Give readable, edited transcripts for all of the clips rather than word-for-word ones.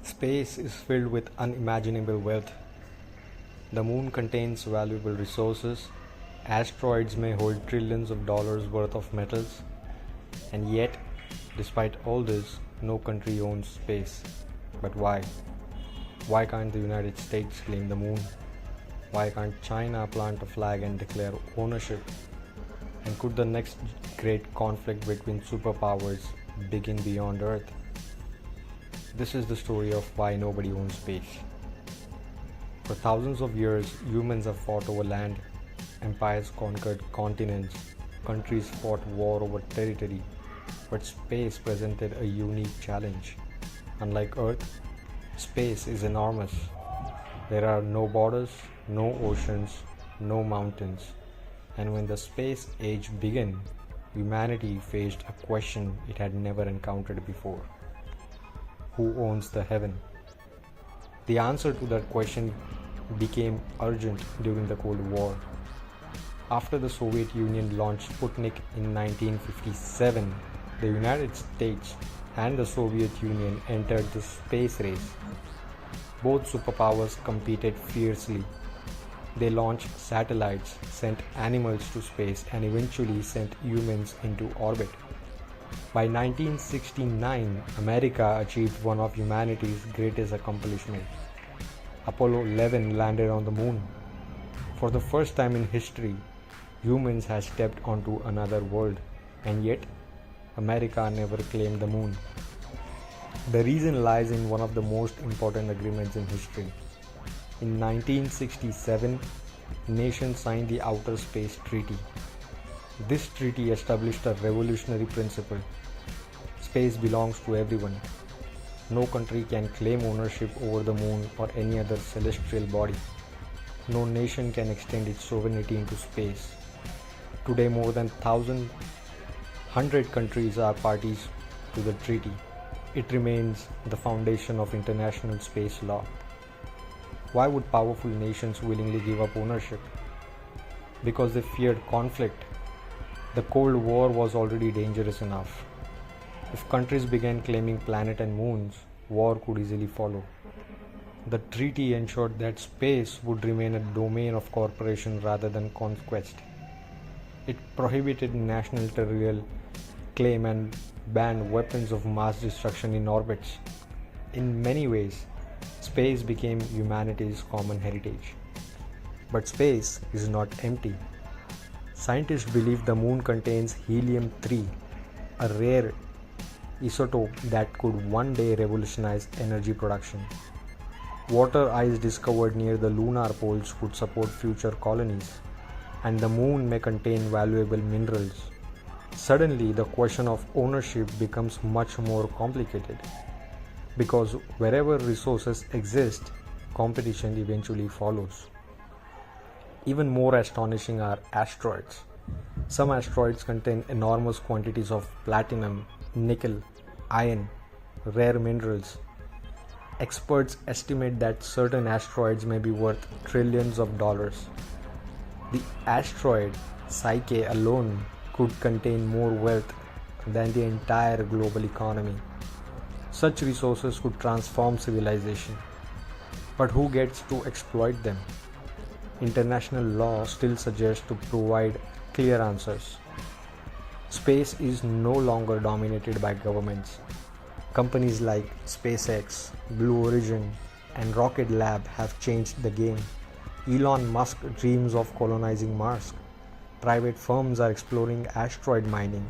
Space is filled with unimaginable wealth. The moon contains valuable resources. Asteroids may hold trillions of dollars worth of metals. And yet, despite all this, no country owns space. But why? Why can't the United States claim the moon? Why can't China plant a flag and declare ownership? And could the next great conflict between superpowers begin beyond Earth? This is the story of why nobody owns space. For thousands of years, humans have fought over land, empires conquered continents, countries fought war over territory, but space presented a unique challenge. Unlike Earth, space is enormous. There are no borders, no oceans, no mountains. And when the space age began, humanity faced a question it had never encountered before. Who owns the heaven? The answer to that question became urgent during the Cold War. After the Soviet Union launched Sputnik in 1957, the United States and the Soviet Union entered the space race. Both superpowers competed fiercely. They launched satellites, sent animals to space, and eventually sent humans into orbit. By 1969, America achieved one of humanity's greatest accomplishments. Apollo 11 landed on the moon. For the first time in history, humans had stepped onto another world, and yet America never claimed the moon. The reason lies in one of the most important agreements in history. In 1967, nations signed the Outer Space Treaty. This treaty established a revolutionary principle. Space belongs to everyone. No country can claim ownership over the moon or any other celestial body. No nation can extend its sovereignty into space. Today, more than 100 countries are parties to the treaty. It remains the foundation of international space law. Why would powerful nations willingly give up ownership? Because they feared conflict. The Cold War was already dangerous enough. If countries began claiming planets and moons, war could easily follow. The treaty ensured that space would remain a domain of corporations rather than conquest. It prohibited national territorial claim and banned weapons of mass destruction in orbits. In many ways, space became humanity's common heritage. But space is not empty. Scientists believe the moon contains helium-3, a rare isotope that could one day revolutionize energy production. Water ice discovered near the lunar poles could support future colonies, and the moon may contain valuable minerals. Suddenly, the question of ownership becomes much more complicated, because wherever resources exist, competition eventually follows. Even more astonishing are asteroids. Some asteroids contain enormous quantities of platinum, nickel, iron, rare minerals. Experts estimate that certain asteroids may be worth trillions of dollars. The asteroid Psyche alone could contain more wealth than the entire global economy. Such resources could transform civilization. But who gets to exploit them? International law still suggests to provide clear answers. Space is no longer dominated by governments. Companies like SpaceX, Blue Origin, and Rocket Lab have changed the game. Elon Musk dreams of colonizing Mars. Private firms are exploring asteroid mining.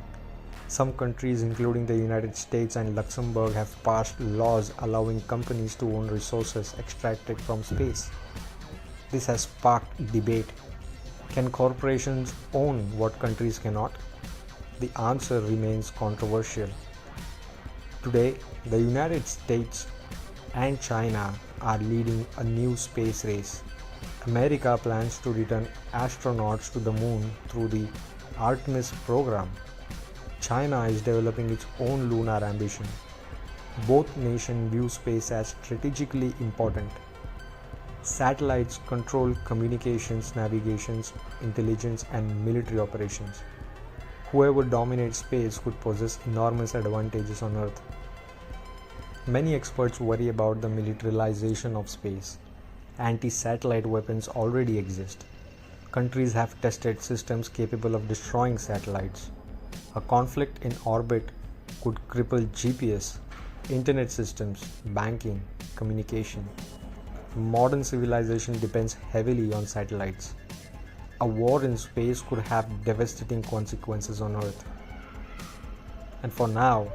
Some countries, including the United States and Luxembourg, have passed laws allowing companies to own resources extracted from space. This has sparked debate. Can corporations own what countries cannot? The answer remains controversial. Today, the United States and China are leading a new space race. America plans to return astronauts to the moon through the Artemis program. China is developing its own lunar ambition. Both nations view space as strategically important. Satellites control communications, navigations, intelligence, and military operations. Whoever dominates space could possess enormous advantages on Earth. Many experts worry about the militarization of space. Anti-satellite weapons already exist. Countries have tested systems capable of destroying satellites. A conflict in orbit could cripple GPS, internet systems, banking, communication. Modern civilization depends heavily on satellites. A war in space could have devastating consequences on Earth. And for now,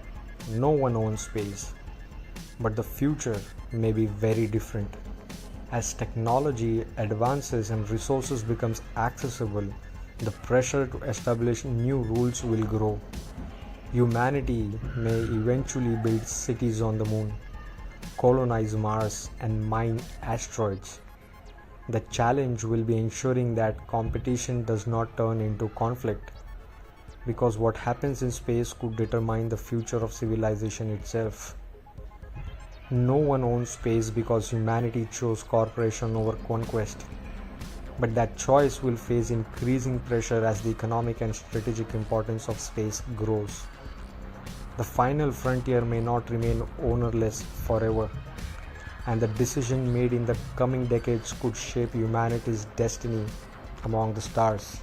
no one owns space. But the future may be very different. As technology advances and resources becomes accessible, the pressure to establish new rules will grow. Humanity may eventually build cities on the moon, colonize Mars, and mine asteroids. The challenge will be ensuring that competition does not turn into conflict, because what happens in space could determine the future of civilization itself. No one owns space because humanity chose cooperation over conquest. But that choice will face increasing pressure as the economic and strategic importance of space grows. The final frontier may not remain ownerless forever, and the decision made in the coming decades could shape humanity's destiny among the stars.